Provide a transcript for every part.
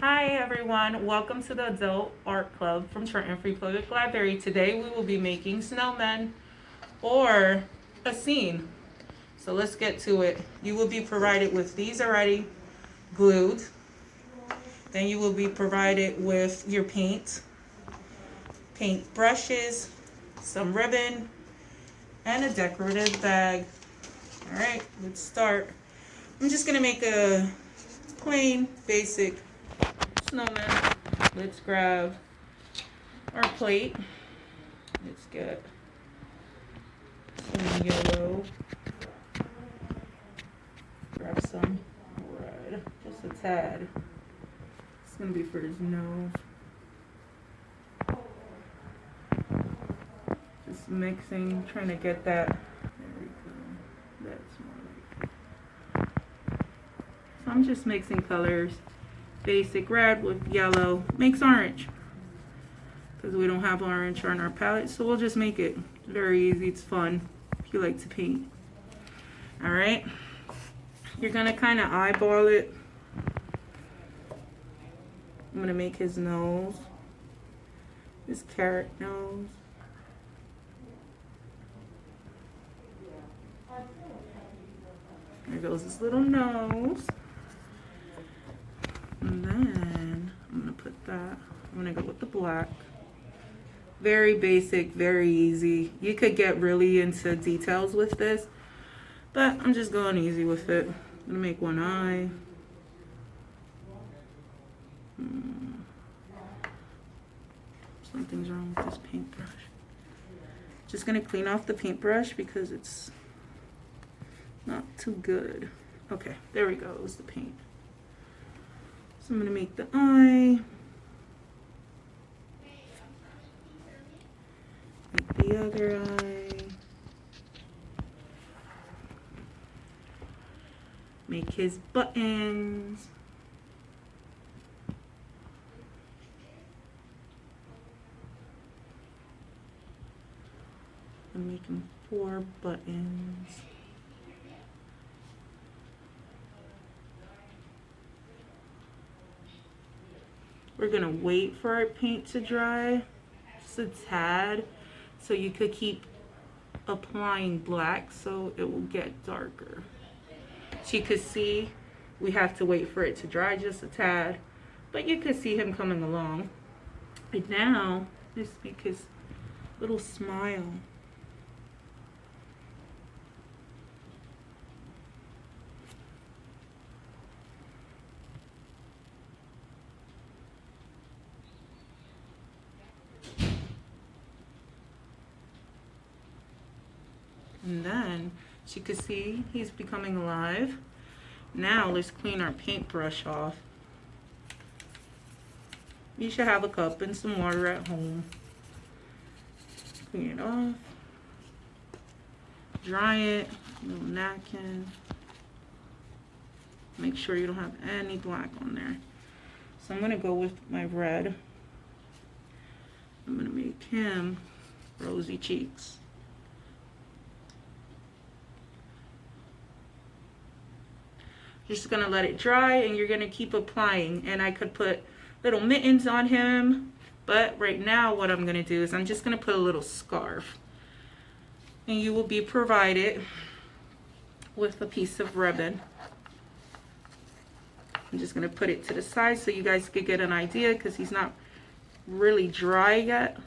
Hi everyone, welcome to the Adult Art Club from Trenton Free Public Library. Today we will be making snowmen or a scene. So let's get to it. You will be provided with these already glued. Then you will be provided with your paint brushes, some ribbon, and a decorative bag. All right, let's start. I'm just gonna make a plain, basic snowman. Let's grab our plate. Let's get some yellow. Grab some red, just a tad. It's gonna be for his nose. Just mixing, trying to get that. There we go. That's more like. So I'm just mixing colors. Basic red with yellow makes orange. Because we don't have orange on our palette, so we'll just make it. It's very easy, it's fun if you like to paint. Alright, you're gonna kind of eyeball it. I'm gonna make his nose, his carrot nose. There goes his little nose. And then I'm gonna put that, I'm gonna go with the black. Very basic, very easy. You could get really into details with this, but I'm just going easy with it. I'm gonna make one eye. Something's wrong with this paintbrush. Just gonna clean off the paintbrush because it's not too good. Okay, there we go, it was the paint. So I'm gonna make the eye. Make the other eye. Make his buttons. I'm making 4 buttons. We're gonna wait for our paint to dry, just a tad, so you could keep applying black so it will get darker. So you could see we have to wait for it to dry just a tad, but you could see him coming along. And now, let's make his little smile. And then, as you can see, he's becoming alive. Now, let's clean our paintbrush off. You should have a cup and some water at home. Clean it off. Dry it, a little napkin. Make sure you don't have any black on there. So I'm gonna go with my red. I'm gonna make him rosy cheeks. Just gonna let it dry and you're gonna keep applying. And I could put little mittens on him, but right now what I'm gonna do is I'm just gonna put a little scarf. And you will be provided with a piece of ribbon. I'm just gonna put it to the side so you guys could get an idea because he's not really dry yet.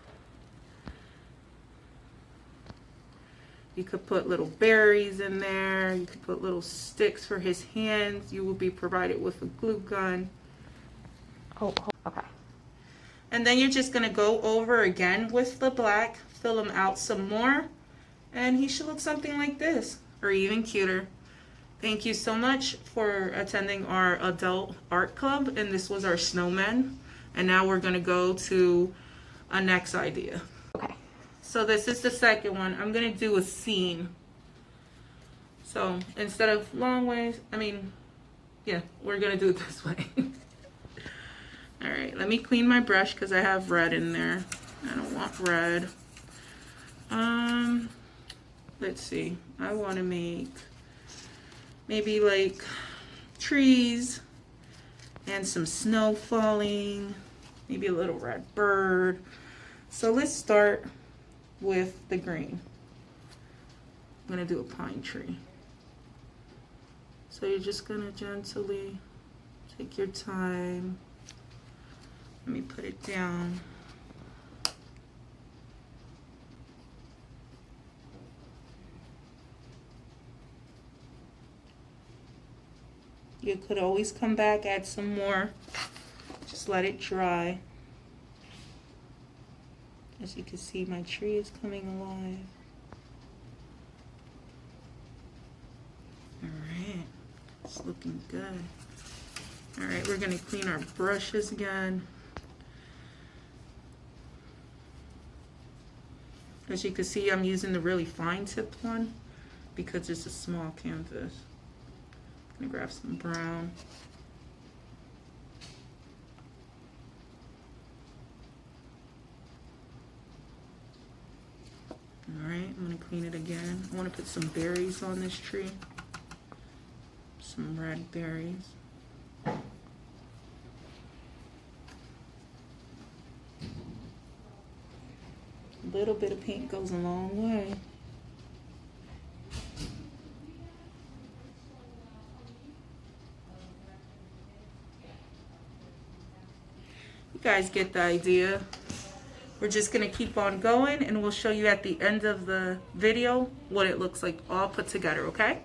You could put little berries in there. You could put little sticks for his hands. You will be provided with a glue gun. Oh, okay. And then you're just gonna go over again with the black, fill him out some more, and he should look something like this, or even cuter. Thank you so much for attending our adult art club, and this was our snowmen. And now we're gonna go to a next idea. Okay. So this is the second one. I'm gonna do a scene. So instead of long ways, yeah, we're gonna do it this way. All right, let me clean my brush because I have red in there. I don't want red. Let's see. I want to make maybe like trees and some snow falling, maybe a little red bird. So let's start with the green. I'm gonna do a pine tree. So you're just gonna gently take your time. Let me put it down. You could always come back, add some more. Just let it dry. As you can see, my tree is coming alive. All right, it's looking good. All right, we're gonna clean our brushes again. As you can see, I'm using the really fine tipped one because it's a small canvas. I'm gonna grab some brown. All right, I'm gonna clean it again. I wanna put some berries on this tree. Some red berries. A little bit of paint goes a long way. You guys get the idea. We're just gonna keep on going and we'll show you at the end of the video what it looks like all put together, okay?